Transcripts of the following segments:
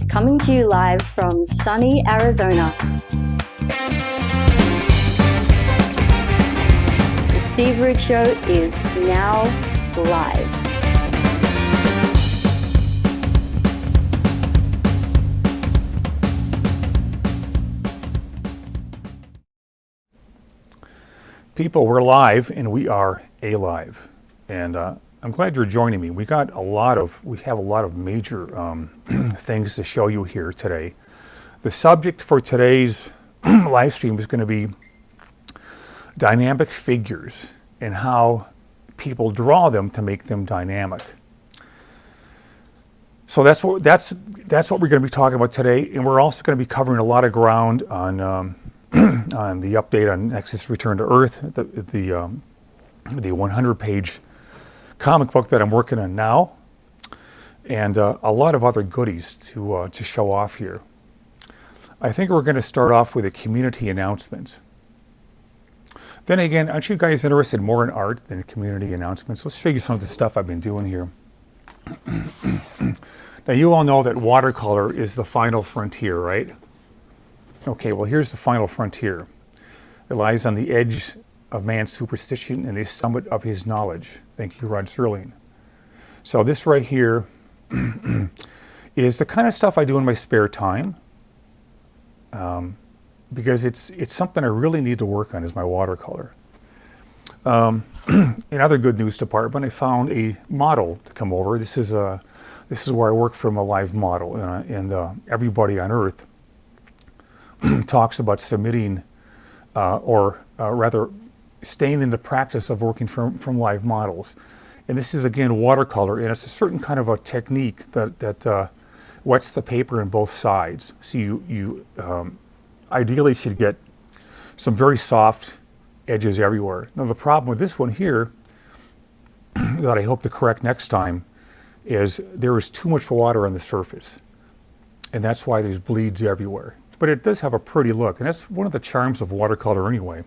Coming to you live from sunny Arizona. The Steve Root Show is now live. People, we're live and we are alive, and I'm glad you're joining me. We have a lot of major things to show you here today. The subject for today's live stream is going to be dynamic figures and how people draw them to make them dynamic. So that's what we're going to be talking about today, and we're also going to be covering a lot of ground on on the update on Nexus Return to Earth, the 100-page comic book that I'm working on now, and a lot of other goodies to show off here. I think we're going to start off with a community announcement. Then again, aren't you guys interested more in art than community announcements? Let's show you some of the stuff I've been doing here. Now, you all know that watercolor is the final frontier, right? Okay, well, here's the final frontier. It lies on the edge of man's superstition and the summit of his knowledge. Thank you, Rod Serling. So this right here is the kind of stuff I do in my spare time, because it's something I really need to work on, is my watercolor. In other good news department, I found a model to come over. This is where I work from a live model, and everybody on Earth talks about submitting, or rather staying in the practice of working from live models. And this is, again, watercolor, and it's a certain kind of a technique that wets the paper on both sides. So you ideally should get some very soft edges everywhere. Now, the problem with this one here that I hope to correct next time is there is too much water on the surface, and that's why there's bleeds everywhere. But it does have a pretty look, and that's one of the charms of watercolor anyway.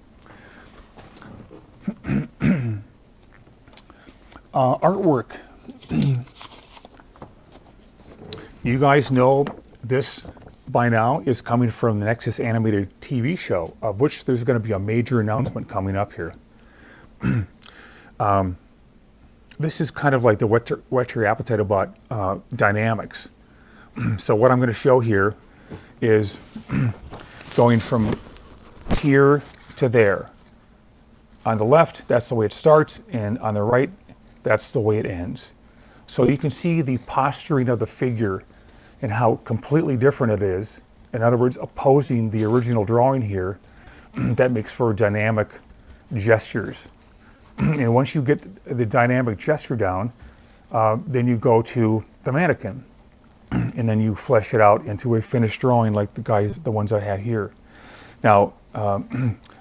Artwork. You guys know this by now is coming from the Nexus animated TV show, of which there's going to be a major announcement coming up here. This is kind of like the whet your appetite about dynamics. So what I'm going to show here is going from here to there. On the left, that's the way it starts, and on the right, that's the way it ends. So you can see the posturing of the figure and how completely different it is. In other words, opposing the original drawing here, that makes for dynamic gestures. And once you get the dynamic gesture down, then you go to the mannequin. And then you flesh it out into a finished drawing like the ones I have here. Now,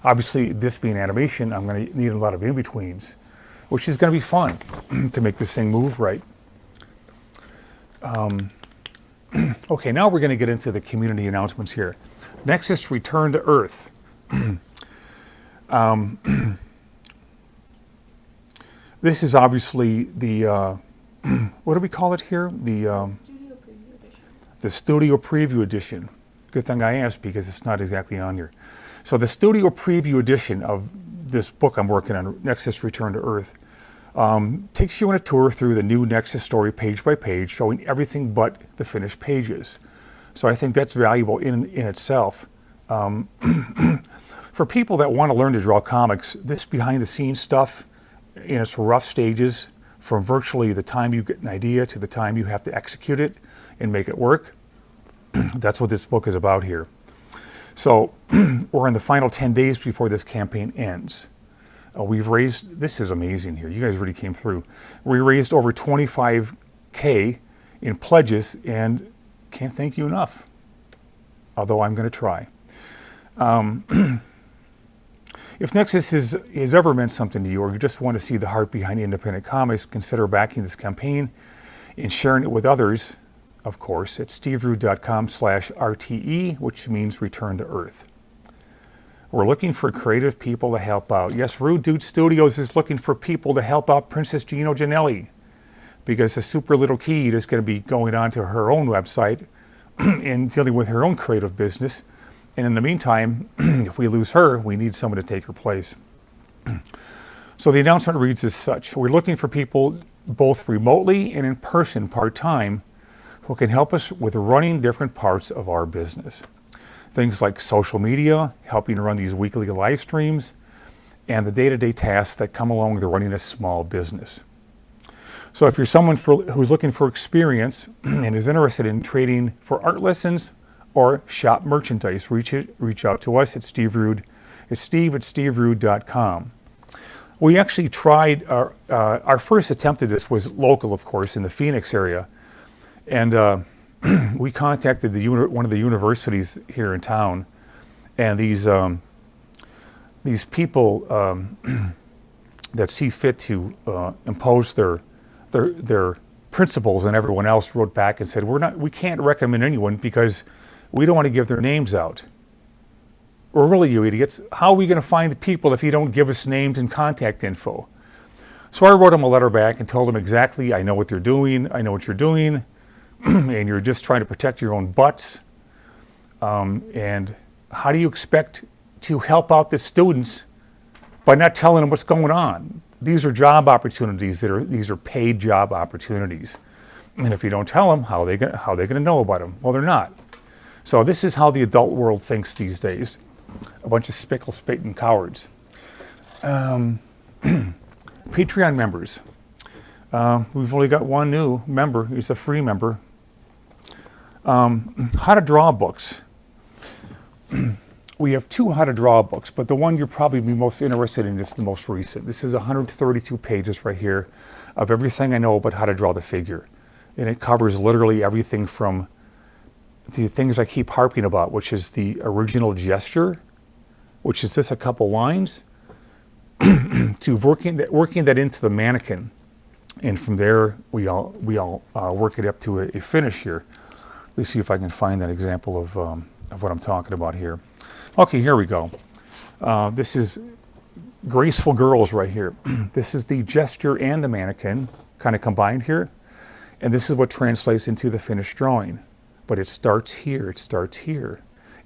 obviously, this being animation, I'm going to need a lot of in-betweens, which is going to be fun to make this thing move right. Okay, now we're going to get into the community announcements here. Nexus Return to Earth. This is obviously the, what do we call it here? The Studio Preview Edition. Good thing I asked, because it's not exactly on here. So the Studio Preview Edition of this book I'm working on, Nexus Return to Earth, takes you on a tour through the new Nexus story page by page, showing everything but the finished pages. So I think that's valuable in itself. For people that want to learn to draw comics, this behind the scenes stuff in its rough stages, from virtually the time you get an idea to the time you have to execute it and make it work. That's what this book is about here. So we're in the final 10 days before this campaign ends. We've raised, this is amazing here, you guys really came through. We raised over $25K in pledges, and can't thank you enough, although I'm going to try. If Nexus has ever meant something to you, or you just want to see the heart behind independent comics, consider backing this campaign and sharing it with others, of course, at steveroot.com/RTE, which means Return to Earth. We're looking for creative people to help out. Yes, Rude Dude Studios is looking for people to help out Princess Gino Ginelli. because a super little kid is going to be going onto her own website and dealing with her own creative business. And in the meantime, if we lose her, we need someone to take her place. So the announcement reads as such. We're looking for people both remotely and in person part-time who can help us with running different parts of our business. Things like social media, helping run these weekly live streams, and the day-to-day tasks that come along with running a small business. So if you're someone who's looking for experience and is interested in trading for art lessons or shop merchandise, reach out to us at Steve Rude. It's steve@steverude.com. We actually tried, our first attempt at this was local, of course, in the Phoenix area. And we contacted one of the universities here in town, and these people that see fit to impose their principles on everyone else wrote back and said, we can't recommend anyone because we don't want to give their names out. Well, really, you idiots, how are we going to find the people if you don't give us names and contact info? So I wrote them a letter back and told them exactly, I know what they're doing, I know what you're doing, and you're just trying to protect your own butts. And how do you expect to help out the students by not telling them what's going on? These are job opportunities. These are paid job opportunities. And if you don't tell them, how are they going to know about them? Well, they're not. So this is how the adult world thinks these days. A bunch of spickle spitting cowards. Patreon members. We've only got one new member. He's a free member. How to draw books. We have 2 how to draw books, but the one you're probably most interested in is the most recent. This is 132 pages right here of everything I know about how to draw the figure. And it covers literally everything from the things I keep harping about, which is the original gesture, which is just a couple lines, to working that into the mannequin. And from there, we all work it up to a finish here. Let's see if I can find that example of what I'm talking about here. Okay, here we go. This is Graceful Girls right here. This is the gesture and the mannequin kind of combined here. And this is what translates into the finished drawing. But it starts here,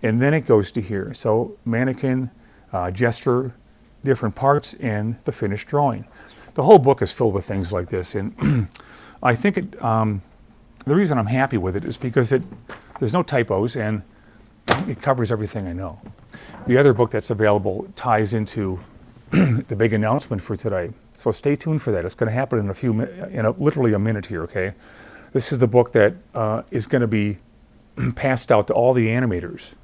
and then it goes to here. So mannequin, gesture, different parts, and the finished drawing. The whole book is filled with things like this. And I think the reason I'm happy with it is because there's no typos and it covers everything I know. The other book that's available ties into the big announcement for today. So stay tuned for that. It's going to happen in literally a minute here, okay? This is the book that is going to be passed out to all the animators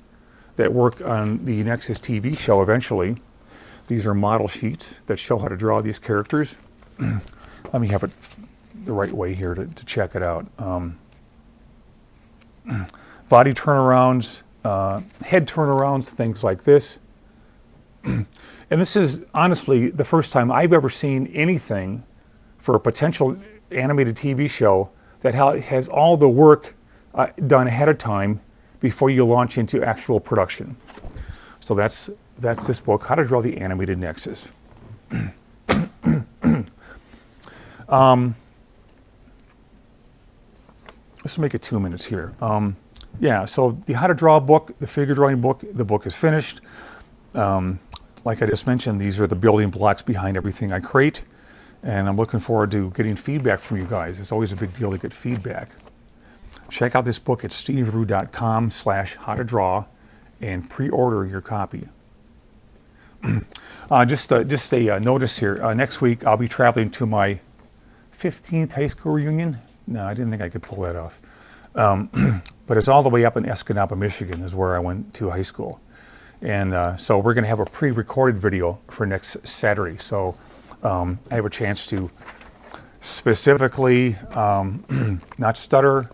that work on the Nexus TV show eventually. These are model sheets that show how to draw these characters. Let me have it the right way here to check it out. Body turnarounds, head turnarounds, things like this. And this is honestly the first time I've ever seen anything for a potential animated TV show that has all the work done ahead of time before you launch into actual production. So that's this book, How to Draw the Animated Nexus. Let's make it 2 minutes here. Yeah, so the How to Draw book, the figure drawing book, the book is finished. Like I just mentioned, these are the building blocks behind everything I create. And I'm looking forward to getting feedback from you guys. It's always a big deal to get feedback. Check out this book at steverude.com/howtodraw and pre-order your copy. Just a notice here. Next week, I'll be traveling to my 15th high school reunion. No, I didn't think I could pull that off. But it's all the way up in Escanaba, Michigan is where I went to high school. And so we're going to have a pre-recorded video for next Saturday. So I have a chance to specifically not stutter,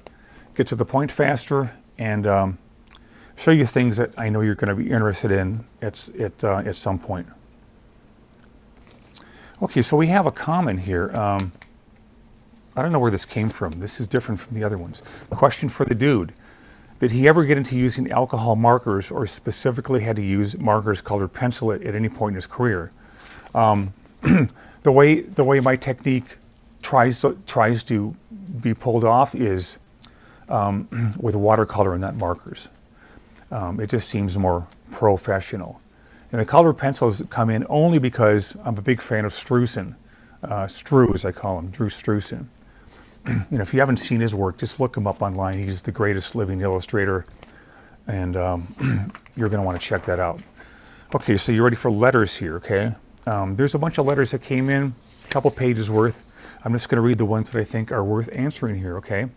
get to the point faster, and show you things that I know you're going to be interested in at some point. Okay, so we have a comment here. I don't know where this came from. This is different from the other ones. Question for the dude. Did he ever get into using alcohol markers or specifically had to use markers colored pencil at any point in his career? The way my technique tries to be pulled off is with watercolor and not markers. It just seems more professional. And the colored pencils come in only because I'm a big fan of Streusen, Strew as I call him, Drew Streusen. If you haven't seen his work, just look him up online. He's the greatest living illustrator, and you're going to want to check that out. Okay, so you're ready for letters here, okay? There's a bunch of letters that came in, a couple pages worth. I'm just going to read the ones that I think are worth answering here, okay?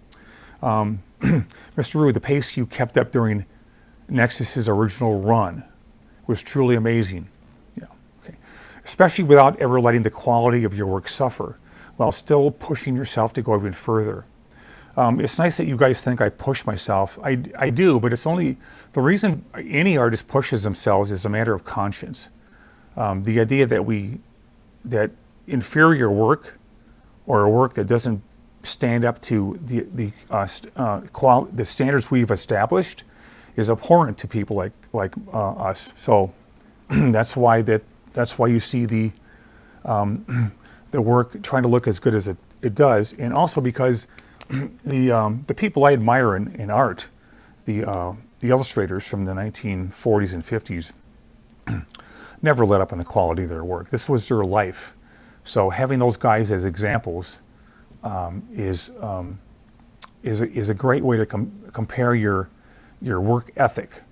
Mr. Rue, the pace you kept up during Nexus's original run was truly amazing. Yeah, okay. Especially without ever letting the quality of your work suffer, while still pushing yourself to go even further. It's nice that you guys think I push myself. I do, but it's only, the reason any artist pushes themselves is a matter of conscience. The idea that inferior work, or a work that doesn't stand up to the standards we've established, is abhorrent to people like us. So that's why you see the work trying to look as good as it does, and also because the people I admire in art, the illustrators from the 1940s and 50s, never let up on the quality of their work. This was their life. So having those guys as examples is a great way to compare your work ethic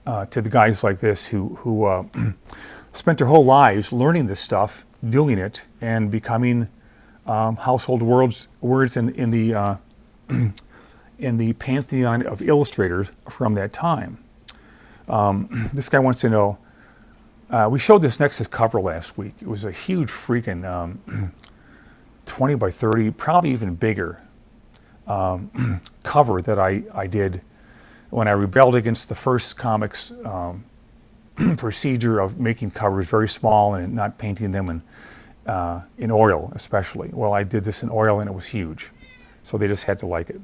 to the guys like this who spent their whole lives learning this stuff, doing it, and becoming household words in the pantheon of illustrators from that time. This guy wants to know, we showed this Nexus cover last week. It was a huge freaking 20 by 30, probably even bigger cover that I did when I rebelled against the first comics procedure of making covers very small and not painting them in oil, especially. Well, I did this in oil and it was huge, so they just had to like it.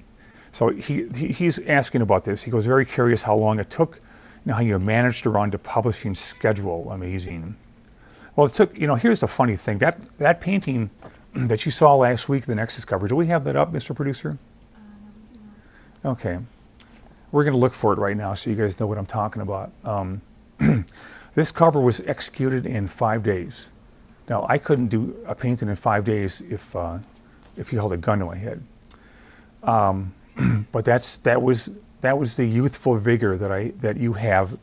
So he's asking about this. He goes, very curious how long it took, how you managed to run the publishing schedule. Amazing. Well, it took, here's the funny thing. That painting that you saw last week, the Nexus cover, do we have that up, Mr. Producer? Okay. We're going to look for it right now so you guys know what I'm talking about. This cover was executed in 5 days. Now, I couldn't do a painting in 5 days if you held a gun to my head. But that was the youthful vigor that you have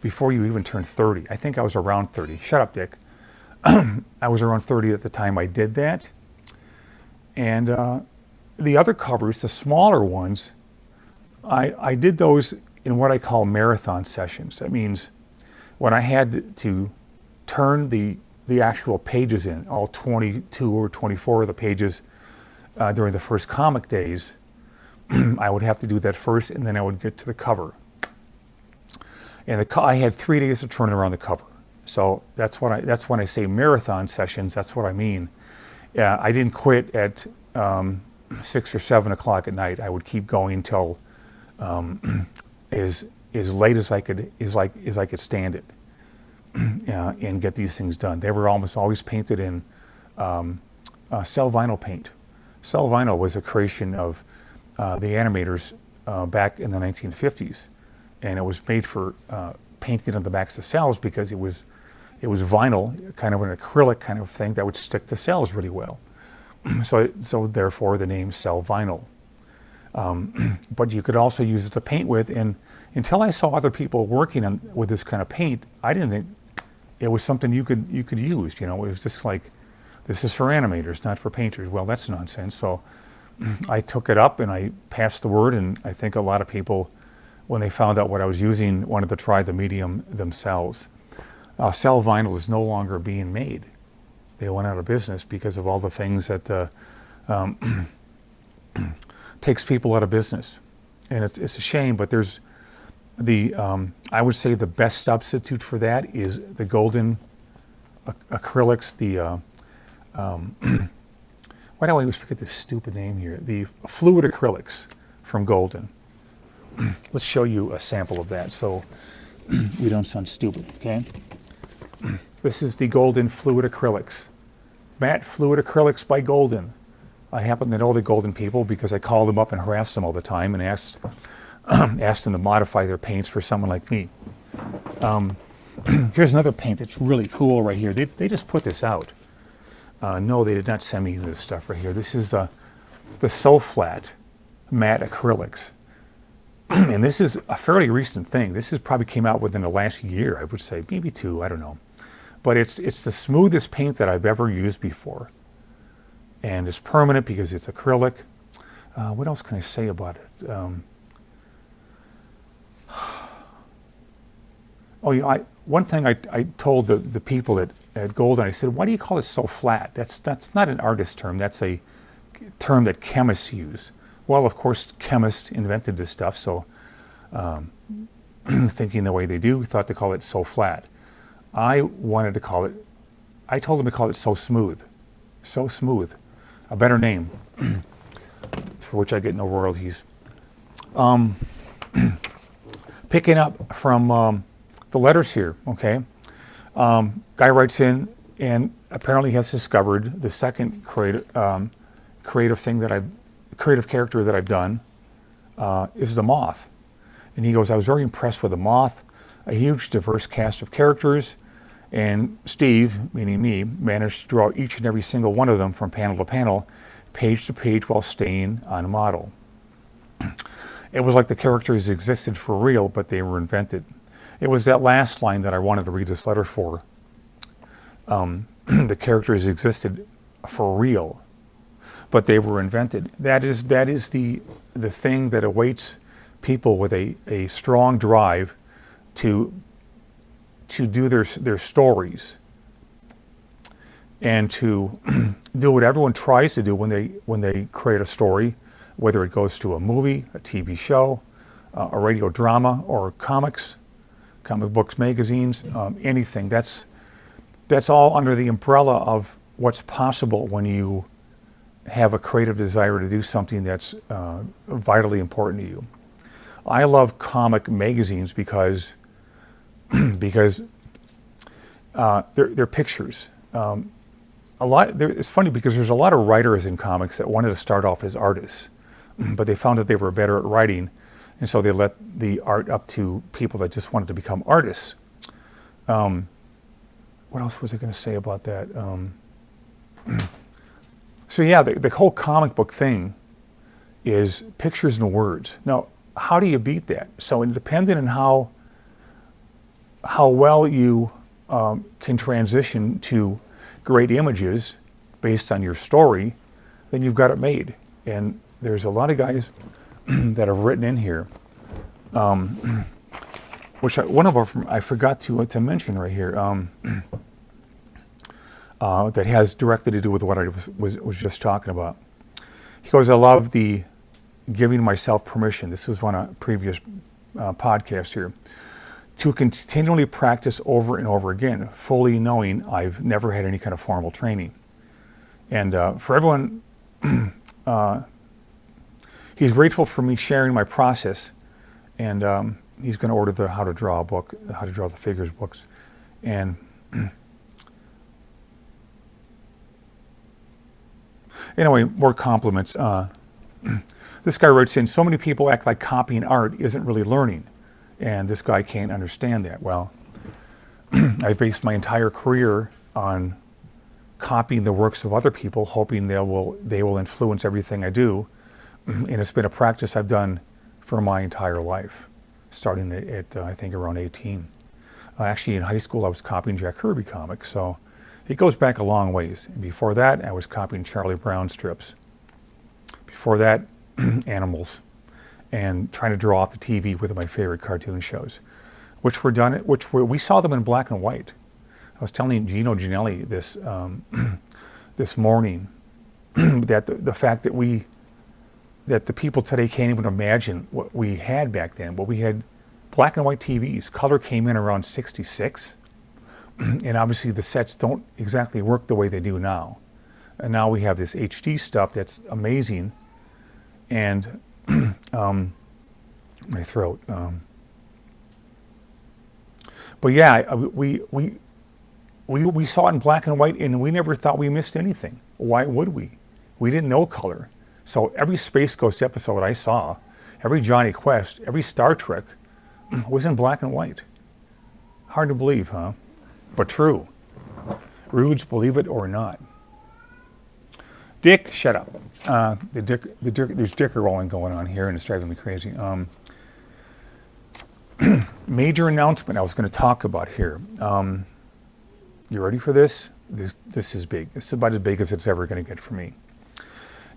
before you even turned 30. I think I was around 30. Shut up, Dick. I was around 30 at the time I did that. And the other covers, the smaller ones, I did those in what I call marathon sessions. That means when I had to turn the actual pages in, all 22 or 24 of the pages during the first comic days, I would have to do that first, and then I would get to the cover. And I had 3 days to turn around the cover. So that's when I say marathon sessions. That's what I mean. I didn't quit at 6 or 7 o'clock at night. I would keep going till as late as I could stand it, and get these things done. They were almost always painted in cell vinyl paint. Cell vinyl was a creation of the animators back in the 1950s, and it was made for painting on the backs of cells because it was vinyl, kind of an acrylic kind of thing that would stick to cells really well. So therefore the name cell vinyl. But you could also use it to paint with, and until I saw other people working with this kind of paint, I didn't think it was something you could use. It was just like, this is for animators, not for painters. Well, that's nonsense. So I took it up and I passed the word, and I think a lot of people, when they found out what I was using, wanted to try the medium themselves. Cell vinyl is no longer being made. They went out of business because of all the things that takes people out of business. And it's a shame, but there's I would say the best substitute for that is the golden acrylics, why do I always forget this stupid name here? The fluid acrylics from Golden. Let's show you a sample of that so we don't sound stupid, okay? This is the Golden fluid acrylics. Matte fluid acrylics by Golden. I happen to know the Golden people because I called them up and harassed them all the time and asked asked them to modify their paints for someone like me. Here's another paint that's really cool right here. They just put this out. No, they did not send me this stuff right here. This is the So Flat matte acrylics. And this is a fairly recent thing. This is probably came out within the last year, I would say, maybe 2, I don't know. But it's the smoothest paint that I've ever used before. And it's permanent because it's acrylic. What else can I say about it? Oh, yeah, one thing I told the people at Golden, I said, why do you call it so flat? That's not an artist term. That's a term that chemists use. Well, of course, chemists invented this stuff, so thinking the way they do, thought to call it so flat. I wanted to call it, I told them to call it so smooth. So smooth. A better name, for which I get no royalties. Picking up from the letters here, okay? Guy writes in and apparently has discovered the second creative character that I've done is the moth. And he goes, I was very impressed with the moth, a huge diverse cast of characters, and Steve, meaning me, managed to draw each and every single one of them from panel to panel, page to page, while staying on a model. It was like the characters existed for real, but they were invented. It was that last line that I wanted to read this letter for. The characters existed for real, but they were invented. That is the thing that awaits people with a strong drive to do their stories and to do what everyone tries to do when they create a story, whether it goes to a movie, a TV show, a radio drama, or comics, comic books, magazines, anything. That's all under the umbrella of what's possible when you have a creative desire to do something that's vitally important to you. I love comic magazines because they're pictures. It's funny because there's a lot of writers in comics that wanted to start off as artists, but they found that they were better at writing, and so they let the art up to people that just wanted to become artists. What else was I going to say about that? So yeah, the whole comic book thing is pictures and words. Now, how do you beat that? So depending on how well you can transition to great images based on your story, then you've got it made. And there's a lot of guys that have written in here, which one of them I forgot to mention right here, that has directly to do with what I was just talking about. He goes, I love the giving myself permission. This was on a previous podcast here. To continually practice over and over again, fully knowing I've never had any kind of formal training. And for everyone, he's grateful for me sharing my process, and he's going to order the How to Draw book, How to Draw the Figures books. And anyway, more compliments. This guy writes in, so many people act like copying art isn't really learning. And this guy can't understand that. Well, I've based my entire career on copying the works of other people, hoping they will influence everything I do. And it's been a practice I've done for my entire life, starting at I think around 18. Actually, in high school, I was copying Jack Kirby comics, so it goes back a long ways. And before that, I was copying Charlie Brown strips. Before that, animals. And trying to draw off the TV with my favorite cartoon shows, which we saw them in black and white. I was telling Gino Ginelli this this morning that the fact that the people today can't even imagine what we had back then. But we had black and white TVs. Color came in around '66, and obviously the sets don't exactly work the way they do now. And now we have this HD stuff that's amazing, and my throat. But yeah, we saw it in black and white, and we never thought we missed anything. Why would we? We didn't know color. So every Space Ghost episode I saw, every Johnny Quest, every Star Trek was in black and white. Hard to believe, huh? But true. Rudes, believe it or not. Dick, shut up. There's dicker rolling going on here, and it's driving me crazy. Major announcement I was going to talk about here. You ready for this? This is big. It's about as big as it's ever going to get for me.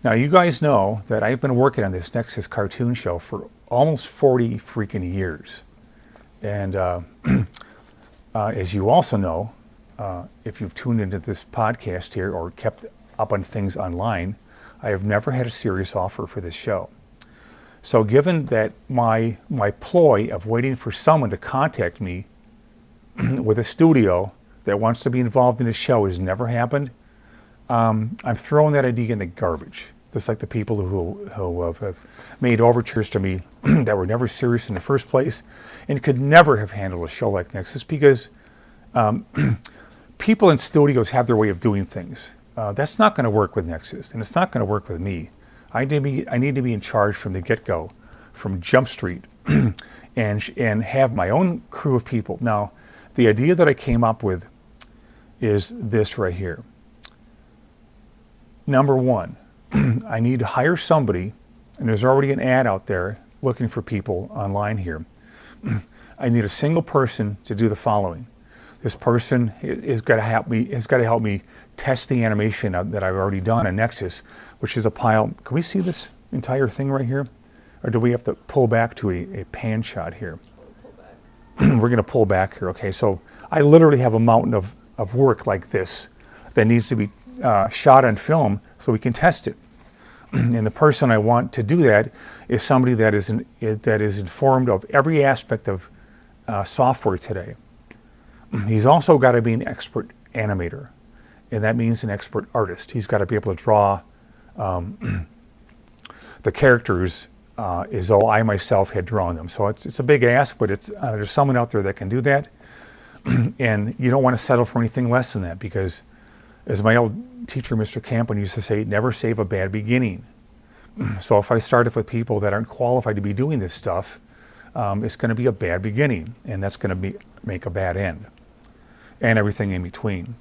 Now, you guys know that I've been working on this Nexus cartoon show for almost 40 freaking years. And as you also know, if you've tuned into this podcast here or kept up on things online, I have never had a serious offer for this show. So given that my ploy of waiting for someone to contact me with a studio that wants to be involved in this show has never happened, I'm throwing that idea in the garbage. Just like the people who have made overtures to me that were never serious in the first place and could never have handled a show like Nexus, because people in studios have their way of doing things. That's not going to work with Nexus, and it's not going to work with me. I need to be in charge from the get-go, from Jump Street, and have my own crew of people. Now, the idea that I came up with is this right here. Number one, I need to hire somebody, and there's already an ad out there looking for people online here. I need a single person to do the following. This person is going to help me test the animation that I've already done on Nexus, which is a pile. Can we see this entire thing right here? Or do we have to pull back to a pan shot here? We're going to pull back here. Okay, so I literally have a mountain of work like this that needs to be shot on film so we can test it. And the person I want to do that is somebody that is informed of every aspect of software today. He's also got to be an expert animator, and that means an expert artist. He's got to be able to draw the characters as though I myself had drawn them. So it's a big ask, but there's someone out there that can do that. And you don't want to settle for anything less than that, because as my old teacher, Mr. Campen, used to say, never save a bad beginning. So if I start off with people that aren't qualified to be doing this stuff, it's going to be a bad beginning, and that's going to make a bad end, and everything in between.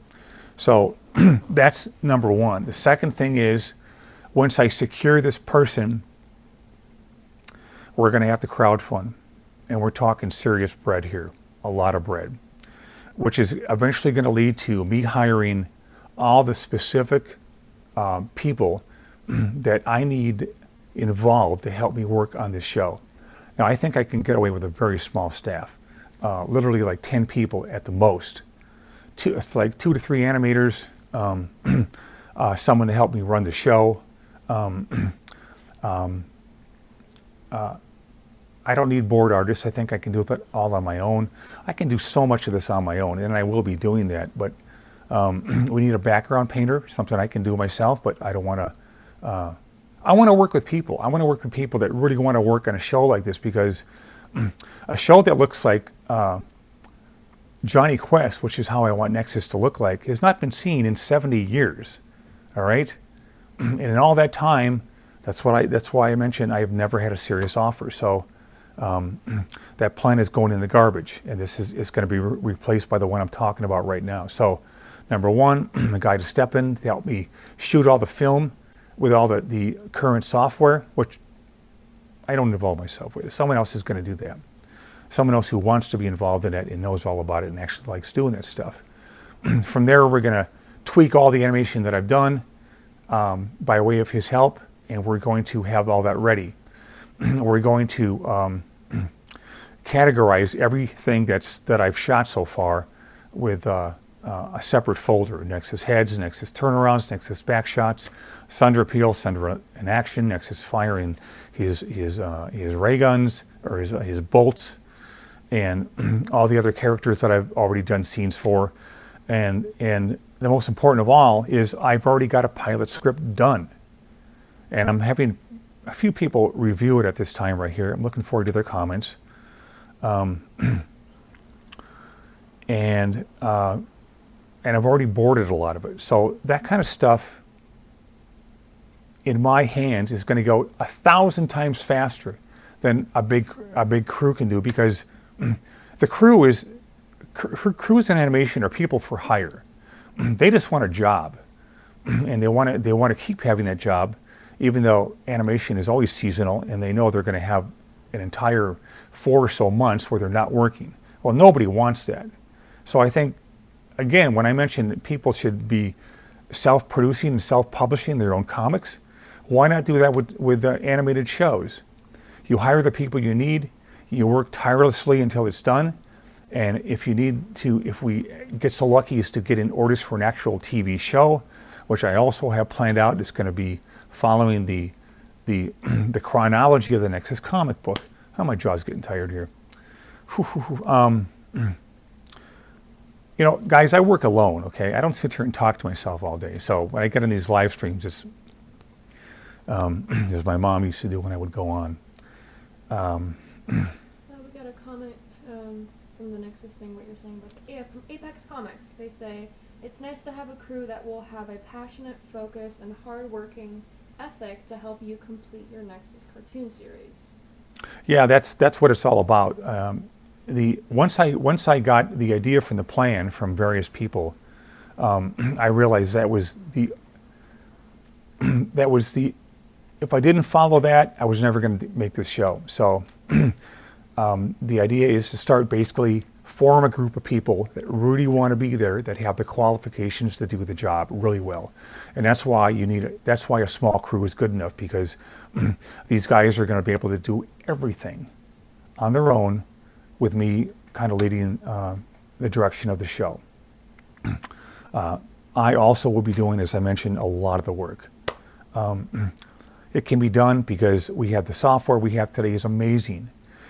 So that's number one. The second thing is, once I secure this person, we're going to have to crowdfund, and we're talking serious bread here, a lot of bread, which is eventually going to lead to me hiring all the specific people that I need involved to help me work on this show. Now, I think I can get away with a very small staff, literally like 10 people at the most. Like 2 to 3 animators, someone to help me run the show. I don't need board artists. I think I can do it all on my own. I can do so much of this on my own, and I will be doing that. But we need a background painter, something I can do myself, but I don't want to. I want to work with people. I want to work with people that really want to work on a show like this, because a show that looks like Johnny Quest, which is how I want Nexus to look like, has not been seen in 70 years. All right? And in all that time, that's why I mentioned I have never had a serious offer. So that plan is going in the garbage, and this is going to be replaced by the one I'm talking about right now. So number one, a guy to step in to help me shoot all the film with all the current software, which I don't involve myself with. Someone else is going to do that. Someone else who wants to be involved in it and knows all about it and actually likes doing that stuff. From there, we're going to tweak all the animation that I've done by way of his help, and we're going to have all that ready. We're going to categorize everything that I've shot so far with a separate folder: Nexus heads, Nexus turnarounds, Nexus back shots, Sundra Peel, Sundra in action, Nexus firing his ray guns or his bolts, and all the other characters that I've already done scenes for. And the most important of all is I've already got a pilot script done, and I'm having a few people review it at this time right here. I'm looking forward to their comments. And I've already boarded a lot of it. So that kind of stuff in my hands is going to go 1,000 times faster than a big crew can do, because the crews in animation are people for hire. They just want a job, and they want to keep having that job, even though animation is always seasonal, and they know they're going to have an entire 4 or so months where they're not working. Well, nobody wants that. So I think, again, when I mentioned that people should be self-producing and self-publishing their own comics, why not do that with animated shows? You hire the people you need, you work tirelessly until it's done, and if we get so lucky as to get in orders for an actual TV show, which I also have planned out, it's going to be following the chronology of the Nexus comic book. Oh, my jaw's getting tired here. You know, guys, I work alone, okay? I don't sit here and talk to myself all day. So when I get in these live streams, it's as my mom used to do when I would go on. We got a comment from the Nexus thing, what you're saying, but from Apex Comics, they say, it's nice to have a crew that will have a passionate focus and hard-working ethic to help you complete your Nexus cartoon series. Yeah, that's what it's all about. Once I got the idea from the plan from various people, I realized that was the if I didn't follow that, I was never going to make this show. So the idea is to start basically form a group of people that really want to be there, that have the qualifications to do the job really well, and that's why that's why a small crew is good enough, because these guys are going to be able to do everything on their own, with me kind of leading the direction of the show. I also will be doing, as I mentioned, a lot of the work. It can be done because we have the software we have today is amazing,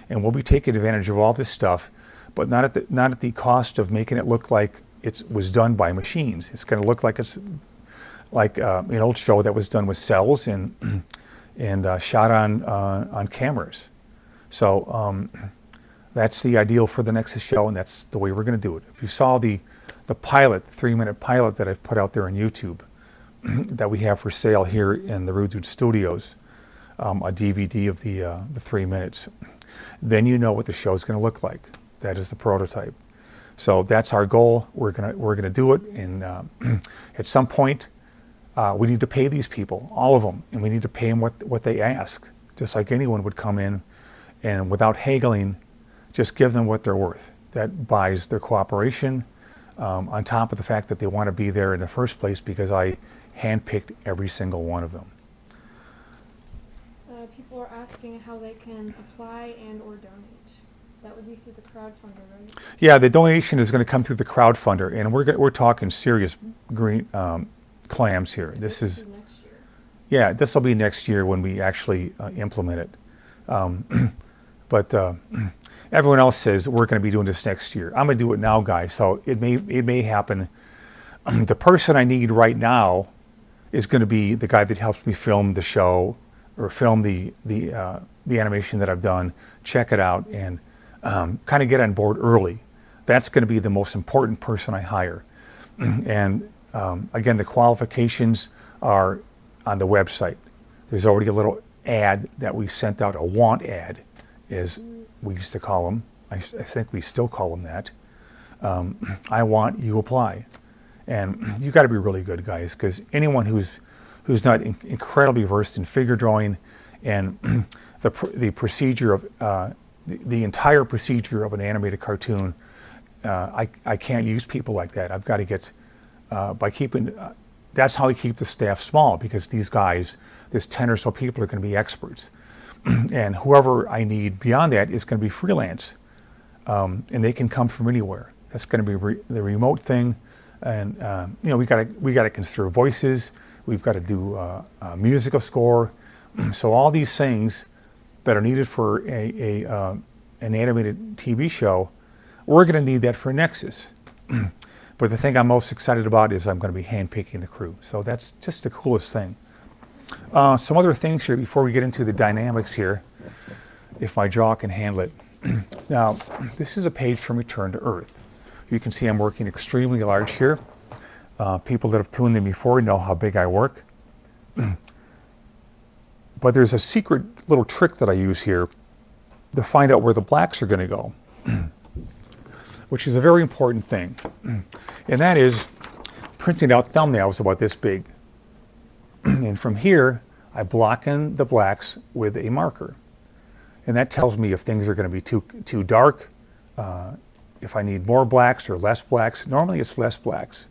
and we'll be taking advantage of all this stuff, but not at the cost of making it look like it was done by machines. It's going to look like it's like an old show that was done with cells and shot on cameras. So that's the ideal for the Nexus show, and that's the way we're going to do it. If you saw the pilot, the 3-minute pilot that I've put out there on YouTube, that we have for sale here in the Rudud Studios, a DVD of the 3 minutes, then you know what the show is going to look like. That is the prototype. So that's our goal. We're gonna do it, and at some point, we need to pay these people, all of them, and we need to pay them what they ask, just like anyone would come in, and without haggling, just give them what they're worth. That buys their cooperation, on top of the fact that they want to be there in the first place, because I handpicked every single one of them. People are asking how they can apply and or donate. That would be through the crowdfunder, right? Yeah, the donation is going to come through the crowdfunder, and we're talking serious green clams here. This is next year. Yeah, this will be next year when we actually implement it. But everyone else says we're going to be doing this next year. I'm going to do it now, guys. So it may happen. The person I need right now is going to be the guy that helps me film the show, or film the animation that I've done. Check it out and kind of get on board early. That's going to be the most important person I hire. And again, the qualifications are on the website. There's already a little ad that we sent out, a want ad, as we used to call them. I think we still call them that. I want, you apply. And you got to be really good, guys, because anyone who's not incredibly versed in figure drawing and the procedure of the entire procedure of an animated cartoon, I can't use people like that. I've got to get by keeping. That's how I keep the staff small, because these guys, there's 10 or so people, are going to be experts, and whoever I need beyond that is going to be freelance, and they can come from anywhere. That's going to be the remote thing, and you know, we got to consider voices. We've got to do musical score. So all these things that are needed for an animated TV show, we're going to need that for Nexus. But the thing I'm most excited about is I'm going to be handpicking the crew. So that's just the coolest thing. Some other things here before we get into the dynamics here, if my jaw can handle it. Now, this is a page from Return to Earth. You can see I'm working extremely large here. People that have tuned in before know how big I work. But there's a secret little trick that I use here to find out where the blacks are going to go, which is a very important thing. And that is printing out thumbnails about this big. And from here, I block in the blacks with a marker. And that tells me if things are going to be too dark, if I need more blacks or less blacks. Normally it's less blacks,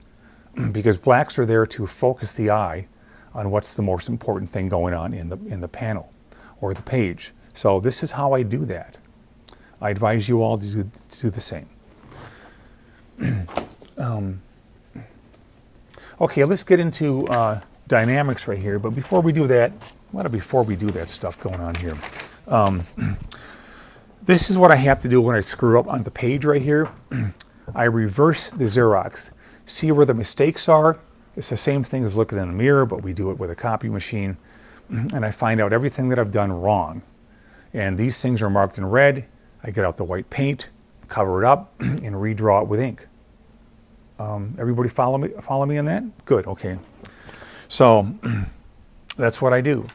because blacks are there to focus the eye on what's the most important thing going on in the panel or the page. So this is how I do that. I advise you all to do the same. Okay, let's get into dynamics right here. But before we do that, before we do that stuff going on here, this is what I have to do when I screw up on the page right here. I reverse the Xerox. See where the mistakes are? It's the same thing as looking in a mirror, but we do it with a copy machine. And I find out everything that I've done wrong. And these things are marked in red. I get out the white paint, cover it up, and redraw it with ink. Everybody follow me on that? Good, okay. So that's what I do.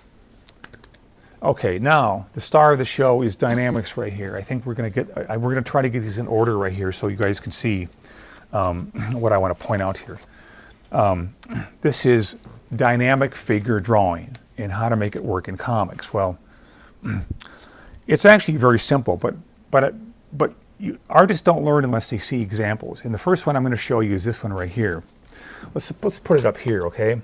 Okay, now the star of the show is dynamics right here. I think we're going to try to get these in order right here so you guys can see what I want to point out here. This is dynamic figure drawing and how to make it work in comics. Well, it's actually very simple, but artists don't learn unless they see examples. And the first one I'm going to show you is this one right here. Let's put it up here, okay?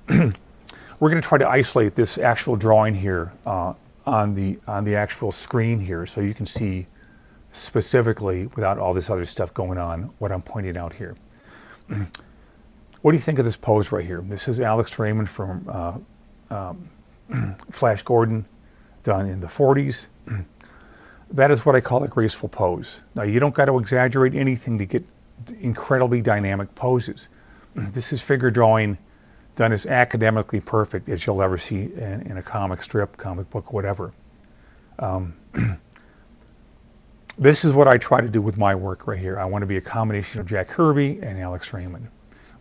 We're going to try to isolate this actual drawing here on the actual screen here, so you can see specifically, without all this other stuff going on, what I'm pointing out here. What do you think of this pose right here? This is Alex Raymond from Flash Gordon, done in the 40s. That is what I call a graceful pose. Now, you don't got to exaggerate anything to get incredibly dynamic poses. This is figure drawing done as academically perfect as you'll ever see in a comic strip, comic book, whatever. This is what I try to do with my work right here. I want to be a combination of Jack Kirby and Alex Raymond,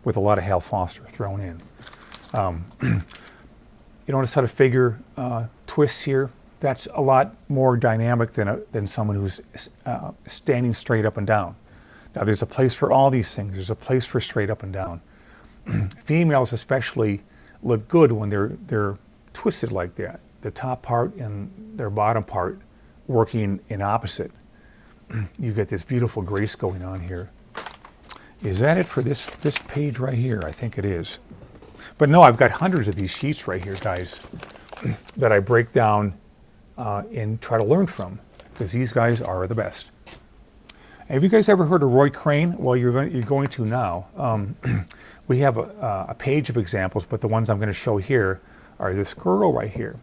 with a lot of Hal Foster thrown in. You notice how the figure twists here? That's a lot more dynamic than someone who's standing straight up and down. Now, there's a place for all these things. There's a place for straight up and down. Females especially look good when they're twisted like that. The top part and their bottom part working in opposite. You get this beautiful grace going on here. Is that it for this page right here? I think it is. But no, I've got hundreds of these sheets right here, guys, that I break down and try to learn from, because these guys are the best. Have you guys ever heard of Roy Crane? Well, you're going to now. We have a page of examples, but the ones I'm going to show here are this girl right here.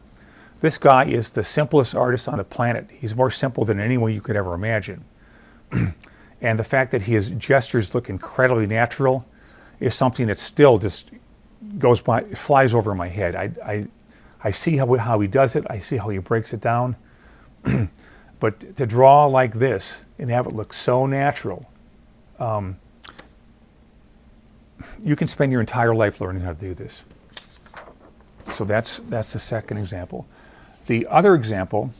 This guy is the simplest artist on the planet. He's more simple than anyone you could ever imagine. And the fact that his gestures look incredibly natural is something that still just goes by, flies over my head. I see how he does it. I see how he breaks it down. But to draw like this and have it look so natural, you can spend your entire life learning how to do this. So that's the second example. The other example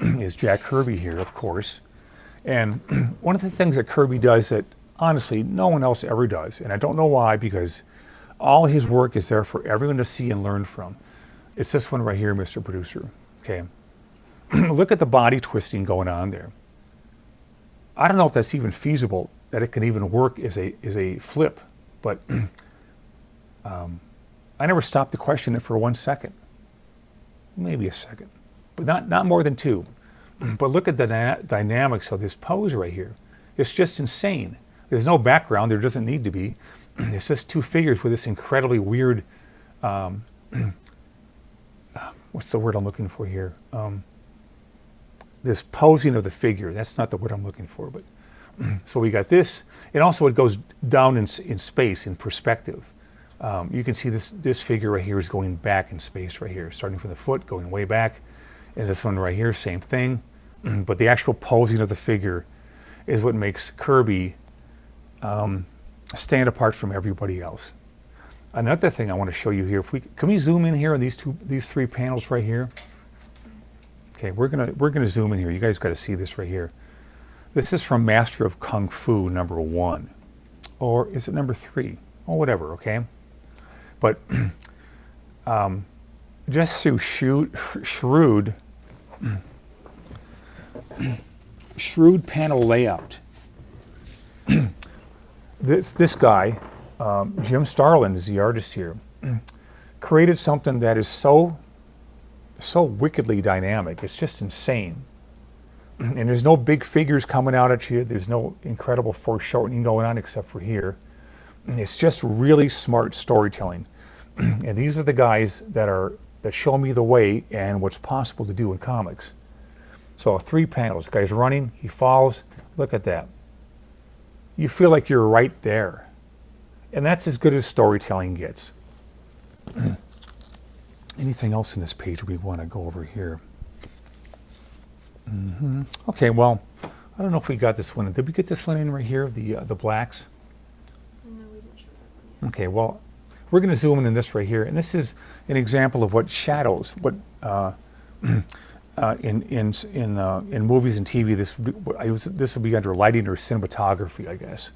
is Jack Kirby here, of course. And one of the things that Kirby does that, honestly, no one else ever does, and I don't know why, because all his work is there for everyone to see and learn from. It's this one right here, Mr. Producer. Okay. Look at the body twisting going on there. I don't know if that's even feasible, that it can even work as a flip, but I never stopped to question it for 1 second. Maybe a second, but not more than 2. But look at the dynamics of this pose right here. It's just insane. There's no background. There doesn't need to be. It's just 2 figures with this incredibly weird, what's the word I'm looking for here? This posing of the figure. That's not the word I'm looking for. But so we got this. And also it goes down in space, in perspective. You can see this figure right here is going back in space right here, starting from the foot, going way back. And this one right here, same thing. But the actual posing of the figure is what makes Kirby stand apart from everybody else. Another thing I want to show you here, can we zoom in here on these three panels right here? Okay, we're gonna zoom in here. You guys got to see this right here. This is from Master of Kung Fu #1, or is it #3? Oh, whatever. Okay, but just through shrewd panel layout, this guy, Jim Starlin is the artist here, created something that is so wickedly dynamic. It's just insane. And there's no big figures coming out at you. There's no incredible foreshortening going on except for here. It's just really smart storytelling. And these are the guys that show me the way and what's possible to do in comics. So 3 panels. Guy's running, he falls. Look at that. You feel like you're right there. And that's as good as storytelling gets. Anything else in this page we want to go over here? Okay, well, I don't know if we got this one. Did we get this one in right here, the blacks? No, we didn't show that one yet. Okay, well, we're going to zoom in on this right here, and this is an example of what shadows, in movies and TV, this would be under lighting or cinematography, I guess.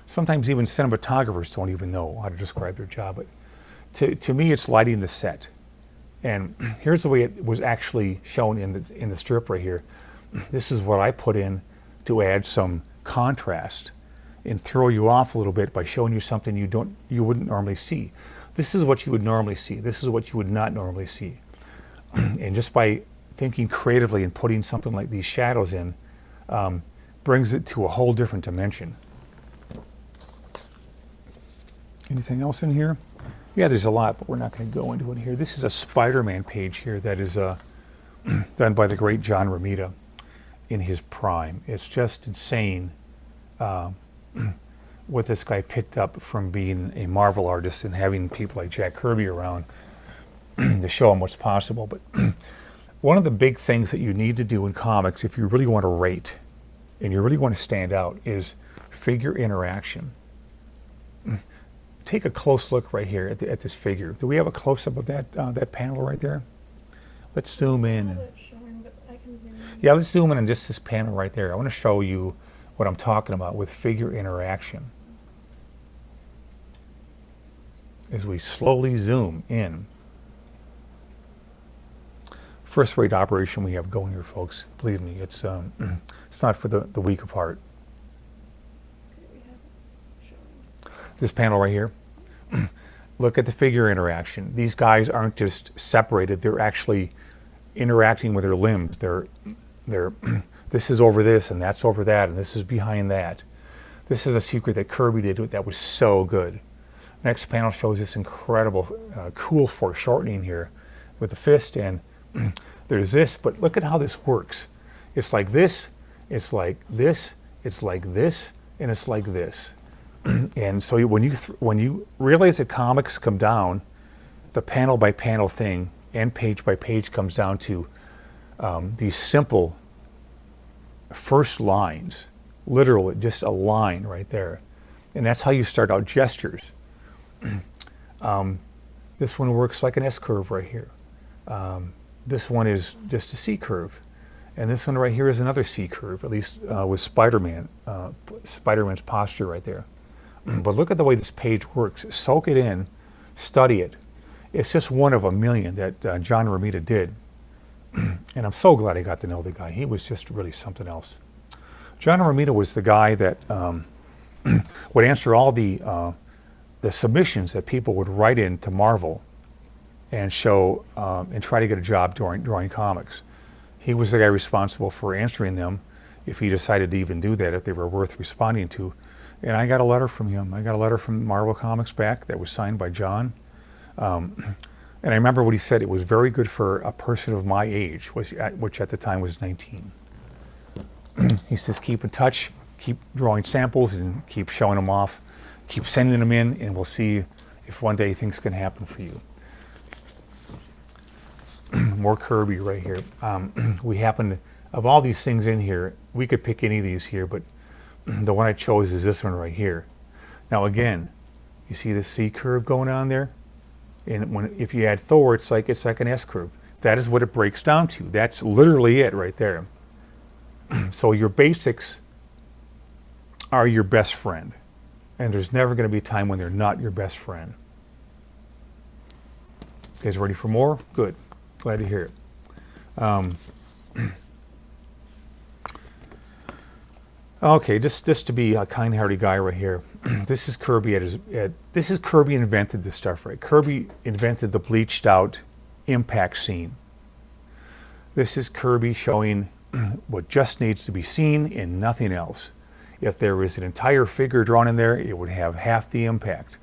Sometimes even cinematographers don't even know how to describe their job, but to me, it's lighting the set. And here's the way it was actually shown in the strip right here. This is what I put in to add some contrast and throw you off a little bit by showing you something you wouldn't normally see. This is what you would normally see. This is what you would not normally see. And just by thinking creatively and putting something like these shadows in, brings it to a whole different dimension. Anything else in here? Yeah, there's a lot, but we're not going to go into it here. This is a Spider-Man page here that is done by the great John Romita in his prime. It's just insane what this guy picked up from being a Marvel artist and having people like Jack Kirby around to show him what's possible. But one of the big things that you need to do in comics, if you really want to rate and you really want to stand out, is figure interaction. Take a close look right here at this figure. Do we have a close-up of that panel right there? Let's zoom in. Yeah, let's zoom in on just this panel right there. I want to show you what I'm talking about with figure interaction. As we slowly zoom in. First-rate operation we have going here, folks. Believe me, it's not for the weak of heart. This panel right here, look at the figure interaction. These guys aren't just separated, they're actually interacting with their limbs. They're this is over this and that's over that and this is behind that. This is a secret that Kirby did that was so good. Next panel shows this incredible, cool foreshortening here with the fist, and there's this, but look at how this works. It's like this, it's like this, it's like this, and it's like this. And so when you realize that comics come down, the panel by panel thing and page by page comes down to these simple first lines, literally just a line right there. And that's how you start out gestures. This one works like an S curve right here. This one is just a C curve. And this one right here is another C curve, at least with Spider-Man, Spider-Man's posture right there. But look at the way this page works. Soak it in, study it. It's just one of a million that John Romita did. And I'm so glad I got to know the guy. He was just really something else. John Romita was the guy that would answer all the submissions that people would write in to Marvel and show and try to get a job drawing comics. He was the guy responsible for answering them if he decided to even do that, if they were worth responding to. And I got a letter from him. I got a letter from Marvel Comics back that was signed by John. And I remember what he said. It was very good for a person of my age, which at the time was 19. He says, keep in touch, keep drawing samples and keep showing them off, keep sending them in, and we'll see if one day things can happen for you. More Kirby right here. We happen, of all these things in here, we could pick any of these here, but the one I chose is this one right here. Now again, you see the C curve going on there? And if you add Thor, it's like an S curve. That is what it breaks down to. That's literally it right there. So your basics are your best friend. And there's never going to be a time when they're not your best friend. You guys ready for more? Good. Glad to hear it. Okay, just to be a kind-hearted guy right here. This is Kirby this is Kirby invented this stuff, right? Kirby invented the bleached out impact scene. This is Kirby showing what just needs to be seen and nothing else. If there was an entire figure drawn in there, it would have half the impact.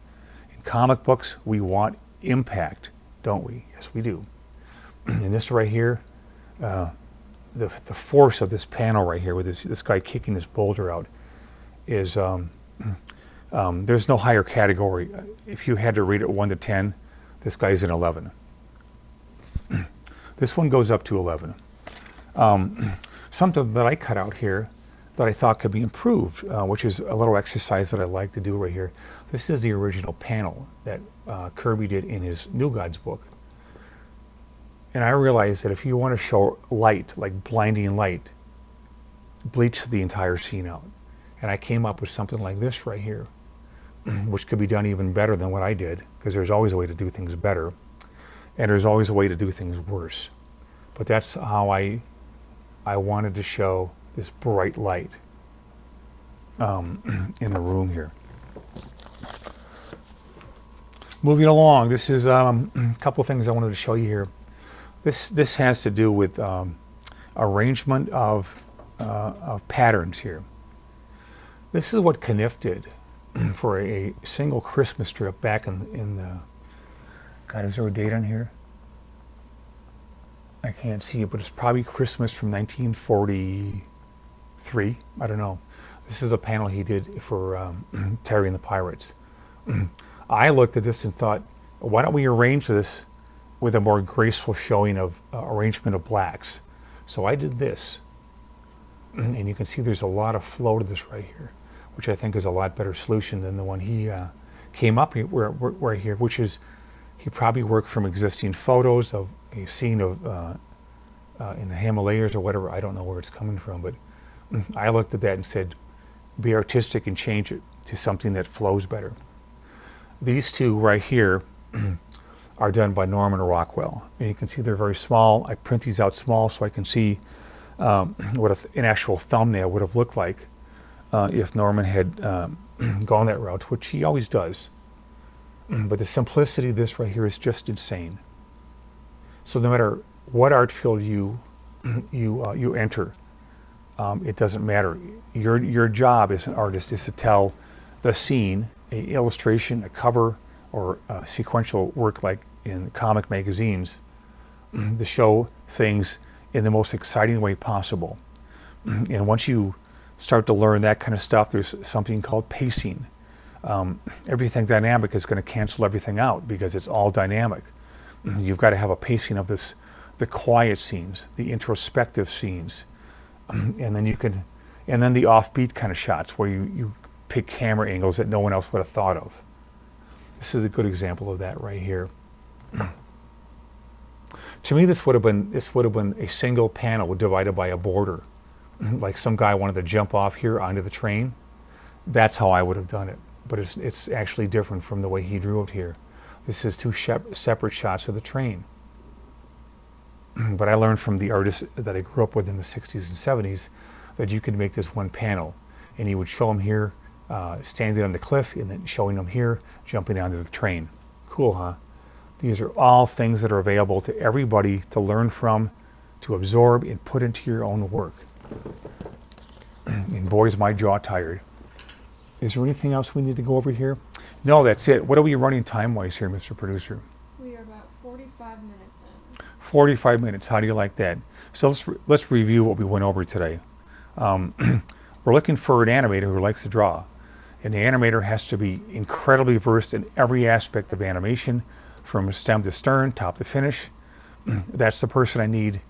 In comic books, we want impact, don't we? Yes, we do. And this right here, the force of this panel right here with this guy kicking this boulder out is, there's no higher category. If you had to rate it 1 to 10, this guy's an 11. This one goes up to 11. Something that I cut out here that I thought could be improved, which is a little exercise that I like to do right here. This is the original panel that Kirby did in his New Gods book. And I realized that if you want to show light, like blinding light, bleach the entire scene out. And I came up with something like this right here, which could be done even better than what I did, because there's always a way to do things better, and there's always a way to do things worse. But that's how I wanted to show this bright light in the room here. Moving along, this is a couple of things I wanted to show you here. This has to do with arrangement of patterns here. This is what Kniff did for a single Christmas strip back in the, God, is there a date on here? I can't see it, but it's probably Christmas from 1943. I don't know. This is a panel he did for Terry and the Pirates. I looked at this and thought, why don't we arrange this with a more graceful showing of arrangement of blacks? So I did this. And you can see there's a lot of flow to this right here, which I think is a lot better solution than the one he came up right here, which is he probably worked from existing photos of a scene of in the Himalayas or whatever. I don't know where it's coming from, but I looked at that and said, be artistic and change it to something that flows better. These two right here are done by Norman Rockwell. And you can see they're very small. I print these out small so I can see what an actual thumbnail would have looked like if Norman had gone that route, which he always does. But the simplicity of this right here is just insane. So no matter what art field you enter, it doesn't matter. Your job as an artist is to tell the scene, an illustration, a cover, or sequential work like in comic magazines, to show things in the most exciting way possible. And once you start to learn that kind of stuff, there's something called pacing. Everything dynamic is going to cancel everything out because it's all dynamic. You've got to have a pacing of this, the quiet scenes, the introspective scenes, and then the offbeat kind of shots where you pick camera angles that no one else would have thought of. This is a good example of that right here. To me, this would have been a single panel divided by a border, like some guy wanted to jump off here onto the train. That's how I would have done it. But it's actually different from the way he drew it here. This is two separate shots of the train. But I learned from the artists that I grew up with in the 60s and 70s that you could make this one panel, and you would show them here standing on the cliff, and then showing them here jumping onto the train. Cool, huh? These are all things that are available to everybody to learn from, to absorb, and put into your own work. And boy, is my jaw tired. Is there anything else we need to go over here? No, that's it. What are we running time-wise here, Mr. Producer? We are about 45 minutes in. 45 minutes. How do you like that? So let's review what we went over today. We're looking for an animator who likes to draw. And the animator has to be incredibly versed in every aspect of animation, from stem to stern, top to finish. That's the person I need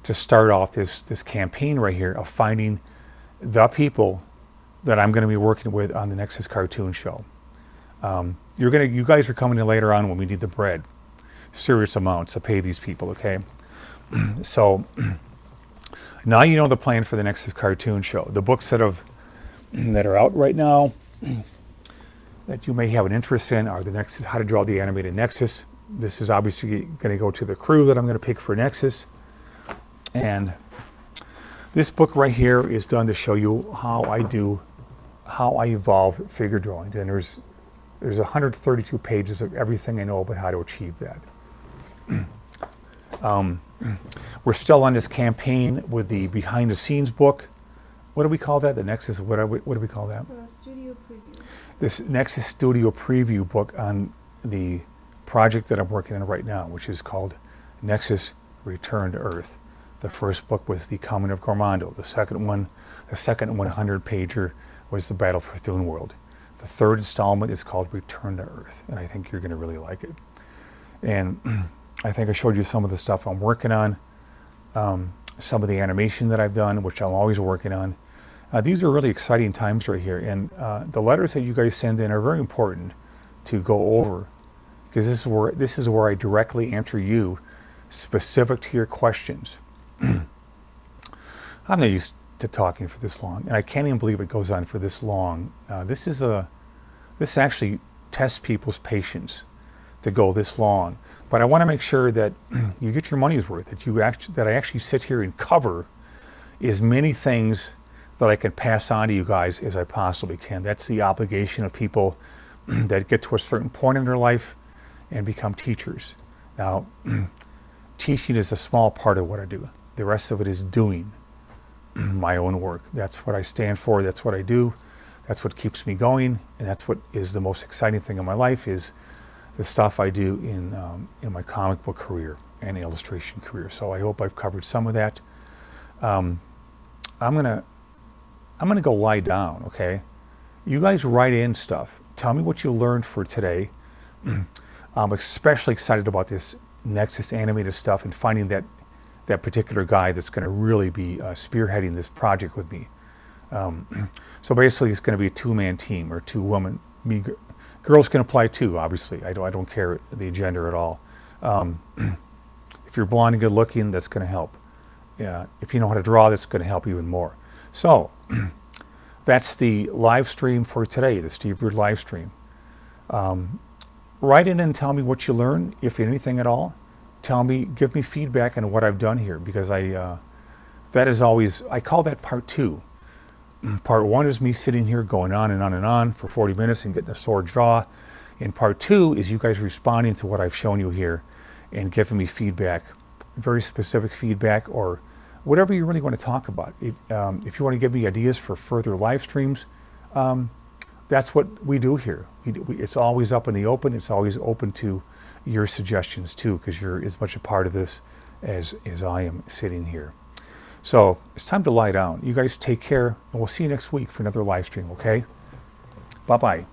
to start off this campaign right here of finding the people that I'm going to be working with on the Nexus cartoon show. You guys are coming in later on when we need the bread, serious amounts to pay these people, okay? So now you know the plan for the Nexus cartoon show. The books that are out right now that you may have an interest in are the Nexus, How to Draw the Animated Nexus. This is obviously going to go to the crew that I'm going to pick for Nexus. And this book right here is done to show you how I evolve figure drawings. And there's 132 pages of everything I know about how to achieve that. We're still on this campaign with the behind the scenes book. What do we call that? The Nexus, what do we call that? Studio preview. This Nexus Studio preview book on the project that I'm working on right now, which is called Nexus Return to Earth. The first book was The Coming of Gormondo. The second 100-pager was The Battle for Thune World. The third installment is called Return to Earth, and I think you're going to really like it. And I think I showed you some of the stuff I'm working on, some of the animation that I've done, which I'm always working on. These are really exciting times right here, and the letters that you guys send in are very important to go over, because this is where I directly answer you, specific to your questions. I'm not used to talking for this long, and I can't even believe it goes on for this long. This actually tests people's patience to go this long. But I want to make sure that you get your money's worth, that I actually sit here and cover as many things that I can pass on to you guys as I possibly can. That's the obligation of people that get to a certain point in their life and become teachers. Now, teaching is a small part of what I do. The rest of it is doing my own work. That's what I stand for. That's what I do. That's what keeps me going. And that's what is the most exciting thing in my life, is the stuff I do in my comic book career and illustration career. So I hope I've covered some of that. I'm gonna go lie down, okay? You guys write in stuff. Tell me what you learned for today. I'm especially excited about this Nexus animated stuff and finding that particular guy that's going to really be spearheading this project with me. So basically, it's going to be a two-man team or two-woman. Girls can apply too, obviously. I don't care the gender at all. If you're blonde and good-looking, that's going to help. Yeah, if you know how to draw, that's going to help even more. So that's the live stream for today, the Steve Rude live stream. Write in and tell me what you learned, if anything at all. Give me feedback on what I've done here, because that is always, I call that part two. Part one is me sitting here going on and on and on for 40 minutes and getting a sore jaw. And part two is you guys responding to what I've shown you here and giving me feedback, very specific feedback, or whatever you really want to talk about. If you want to give me ideas for further live streams, that's what we do here. It's always up in the open. It's always open to your suggestions too, because you're as much a part of this as I am sitting here. So it's time to lie down. You guys take care, and we'll see you next week for another live stream, okay? Bye-bye.